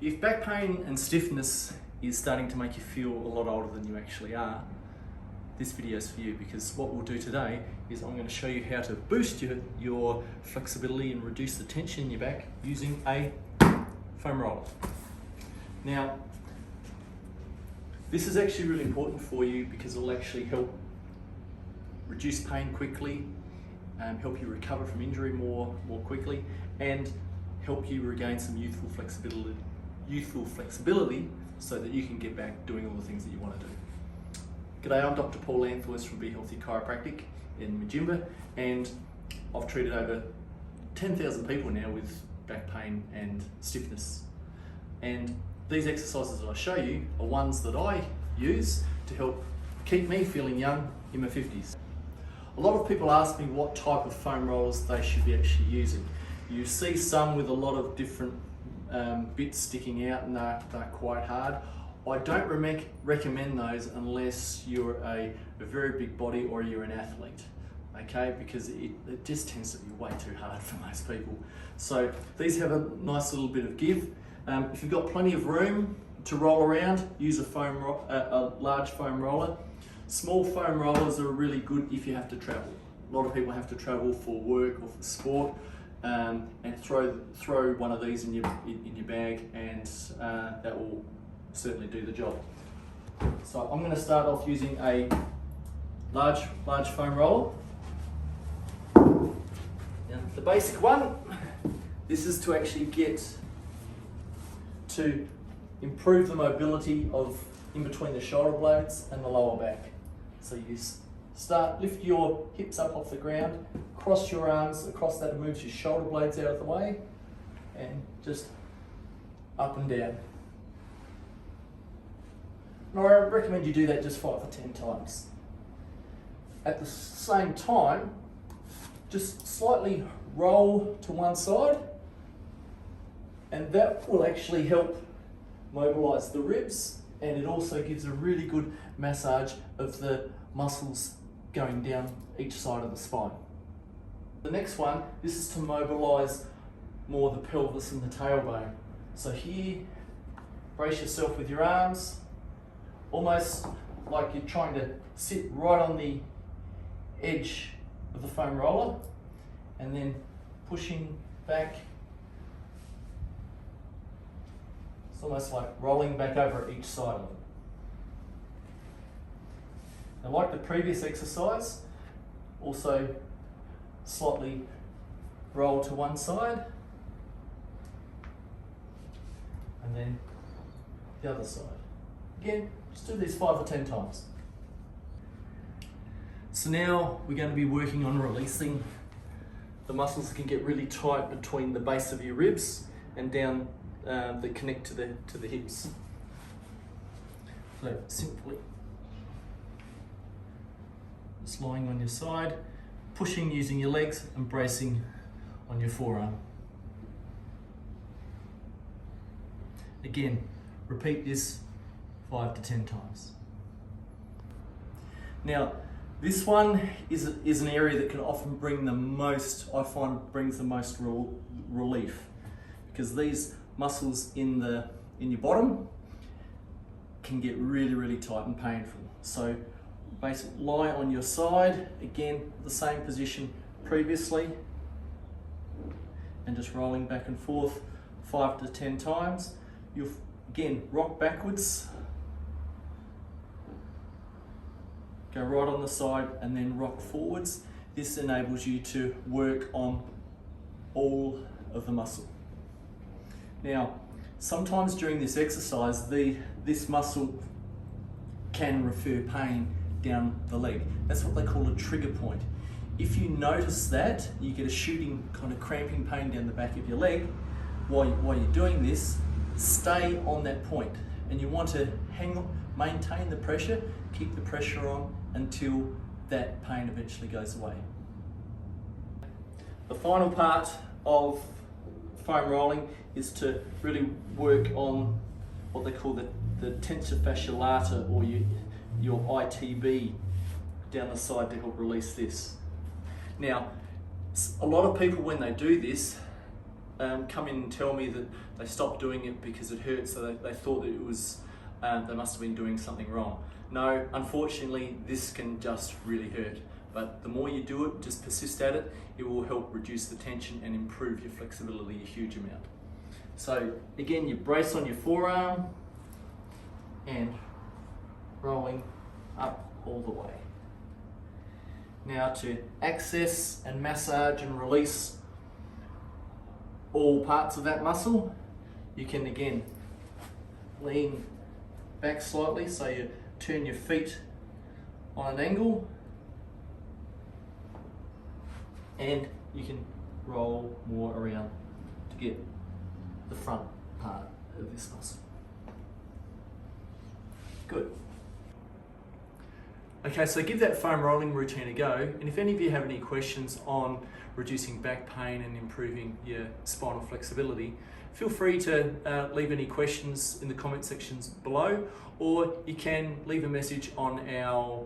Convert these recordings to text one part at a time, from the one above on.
If back pain and stiffness is starting to make you feel a lot older than you actually are, this video is for you, because what we'll do today is I'm going to show you how to boost your flexibility and reduce the tension in your back using a foam roller. Now, this is actually really important for you because it will actually help reduce pain quickly, help you recover from injury more quickly, and help you regain some youthful flexibility so that you can get back doing all the things that you want to do. G'day, I'm Dr. Paul Anthorst from Be Healthy Chiropractic in Majimba, and I've treated over 10,000 people now with back pain and stiffness. And these exercises that I show you are ones that I use to help keep me feeling young in my 50s. A lot of people ask me what type of foam rollers they should be actually using. You see some with a lot of different bits sticking out, and they're quite hard. I don't recommend those unless you're a very big body or you're an athlete, okay? Because it just tends to be way too hard for most people. So these have a nice little bit of give. If you've got plenty of room to roll around, use a large foam roller. Small foam rollers are really good if you have to travel. A lot of people have to travel for work or for sport, and throw one of these in your bag, and that will certainly do the job. So I'm going to start off using a large foam roller. Now, the basic one, this is to actually to improve the mobility of in between the shoulder blades and the lower back. So you lift your hips up off the ground, cross your arms across that, and moves your shoulder blades out of the way, and just up and down. And I recommend you do that just 5 or 10 times. At the same time, just slightly roll to one side, and that will actually help mobilize the ribs, and it also gives a really good massage of the muscles going down each side of the spine. The next one, this is to mobilize more the pelvis and the tailbone. So here, brace yourself with your arms, almost like you're trying to sit right on the edge of the foam roller, and then pushing back. It's almost like rolling back over each side of it. Now, like the previous exercise, also slightly roll to one side, and then the other side. Again, just do these 5 or 10 times. So now we're going to be working on releasing the muscles that can get really tight between the base of your ribs and down that connect to the hips. So simply just lying on your side, pushing using your legs, and bracing on your forearm. Again, repeat this 5 to 10 times. Now, this one is an area that can often bring the most, I find, brings the most relief, because these muscles in your bottom can get really tight and painful. So basically lie on your side, again the same position previously, and just rolling back and forth 5 to 10 times. You'll again rock backwards, go right on the side, and then rock forwards. This enables you to work on all of the muscle. Now, sometimes during this exercise, this muscle can refer pain down the leg. That's what they call a trigger point. If you notice that, you get a shooting kind of cramping pain down the back of your leg while you're doing this, stay on that point, and you want to maintain the pressure, keep the pressure on until that pain eventually goes away. The final part of foam rolling is to really work on what they call the tensor fasciae lata, or your ITB down the side to help release this. Now, a lot of people when they do this, come in and tell me that they stopped doing it because it hurt, so they thought that it was, they must have been doing something wrong. No, unfortunately, this can just really hurt. But the more you do it, just persist at it, it will help reduce the tension and improve your flexibility a huge amount. So again, you brace on your forearm and rolling up all the way. Now to access and massage and release all parts of that muscle, you can again lean back slightly, so you turn your feet on an angle, and you can roll more around to get the front part of this muscle. Good. Okay, so give that foam rolling routine a go, and if any of you have any questions on reducing back pain and improving your spinal flexibility, feel free to leave any questions in the comment sections below, or you can leave a message on our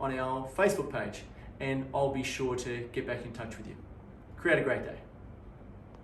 Facebook page, and I'll be sure to get back in touch with you. Create a great day.